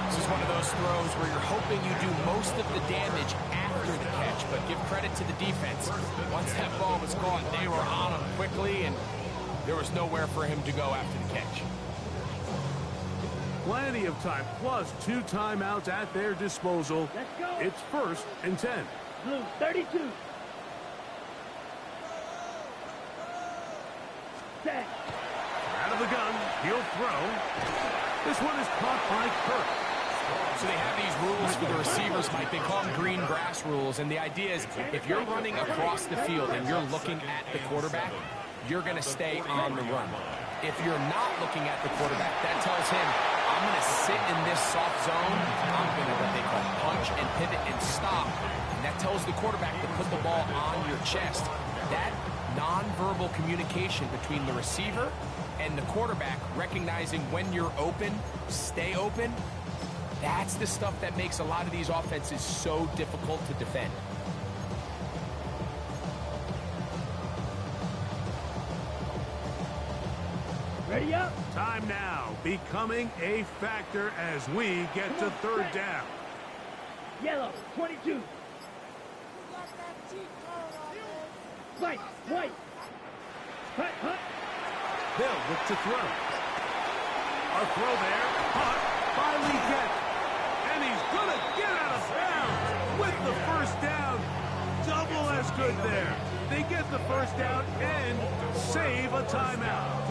This is one of those throws where you're hoping you do most of the damage after the catch, but give credit to the defense. Once that ball was caught, they were on him quickly, and there was nowhere for him to go after the catch. Plenty of time, plus 2 timeouts at their disposal. Let's go. It's 1st and 10. Blue 32. Set. Out of the gun, he'll throw. This one is caught by Kirk. So they have these rules for the receivers, Mike. They call them green grass rules, and the idea is if you're running across the field and you're looking at the quarterback, you're going to stay on the run. If you're not looking at the quarterback, that tells him, I'm going to sit in this soft zone. I'm going to what they call punch and pivot and stop. And that tells the quarterback to put the ball on your chest. That nonverbal communication between the receiver and the quarterback, recognizing when you're open, stay open, that's the stuff that makes a lot of these offenses so difficult to defend. Ready up. Time now becoming a factor as we get to 3rd down. Yellow 22. White. White. Hut. Hut. They'll look to throw. A throw there. Caught by Leggett. And he's going to get out of bounds with the 1st down. Double as good there. They get the 1st down and save a timeout.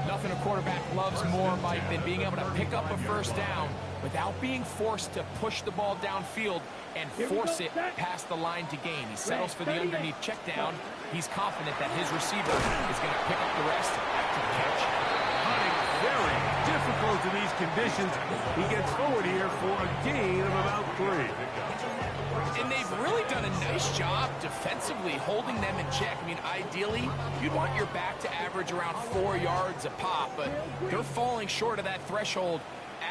Nothing a quarterback loves more, Mike, than being able to pick up a 1st down without being forced to push the ball downfield and force it past the line to gain. He settles for the underneath check down. He's confident that his receiver is going to pick up the rest after the catch. Hunting very difficult in these conditions. He gets forward here for a gain of about 3. And they've really done a nice job defensively holding them in check. I mean, ideally, you'd want your back to average around 4 yards a pop, but they're falling short of that threshold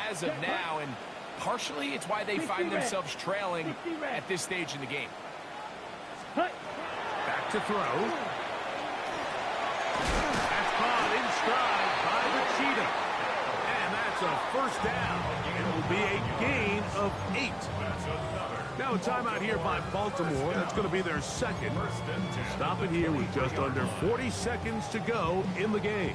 as of now, and partially it's why they find themselves trailing at this stage in the game. Back to throw. That's caught in stride by the Cheetah. And that's a 1st down. It will be a gain of 8. Now a timeout here by Baltimore. That's going to be their 2nd. Stop it here with just under 40 seconds to go in the game.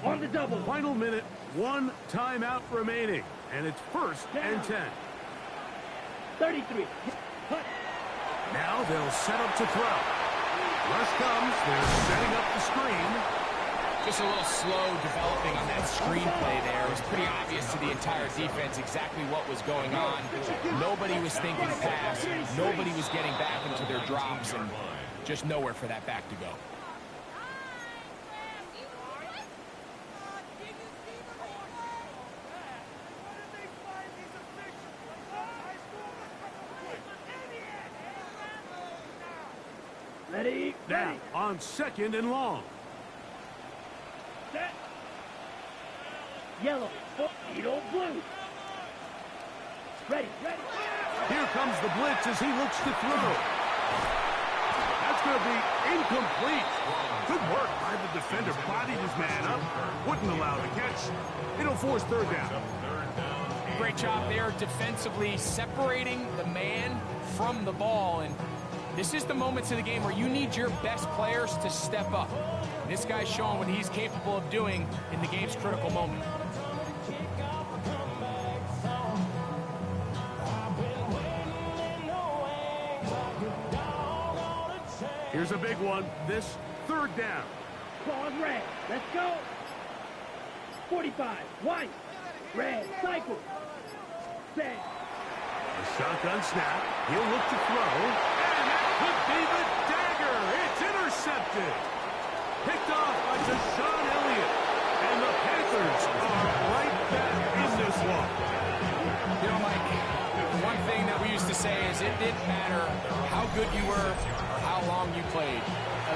On the double. Final minute, 1 timeout remaining. And it's 1st and 10. 33. Hut. Now they'll set up to throw. Rush comes. They're setting up the screen. Just a little slow developing on that screenplay there. It was pretty obvious to the entire defense exactly what was going on. Nobody was thinking pass. Nobody was getting back into their drops, and just nowhere for that back to go. Ready, Now, ready. on 2nd and long. Set. Yellow. Torpedo blue. Ready, ready. Here comes the blitz as he looks to throw. That's going to be incomplete. Good work by the defender. Bodied his man up. Wouldn't allow the catch. It'll force 3rd down. Great job there defensively, separating the man from the ball. And this is the moments of the game where you need your best players to step up. This guy's showing what he's capable of doing in the game's critical moment. Here's a big one. This 3rd down. Claws red. Let's go. 45. White. Red. Cycle. Set. A shotgun snap. He'll look to throw. And that could be the dagger. It's intercepted. Picked off by Deshaun Elliott. And the Panthers are right back in this one. You know, Mike, one thing that we used to say is it didn't matter how good you were or how long you played.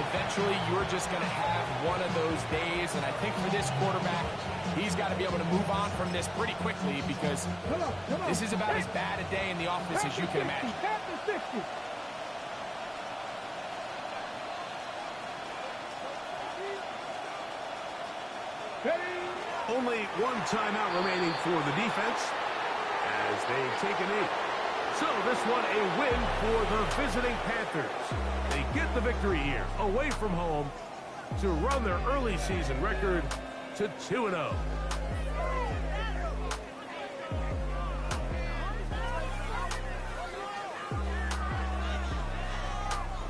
Eventually, you're just going to have one of those days. And I think for this quarterback, he's got to be able to move on from this pretty quickly because this is about as bad a day in the office as you can imagine. Only one timeout remaining for the defense as they take a knee. So this one a win for the visiting Panthers. They get the victory here away from home to run their early season record to 2-0.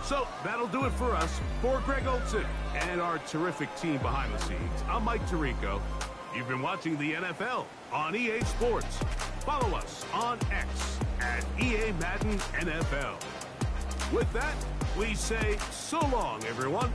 So that'll do it for us. For Greg Olson and our terrific team behind the scenes, I'm Mike Tirico. You've been watching the NFL on EA Sports. Follow us on X at EA Madden NFL. With that, we say so long, everyone.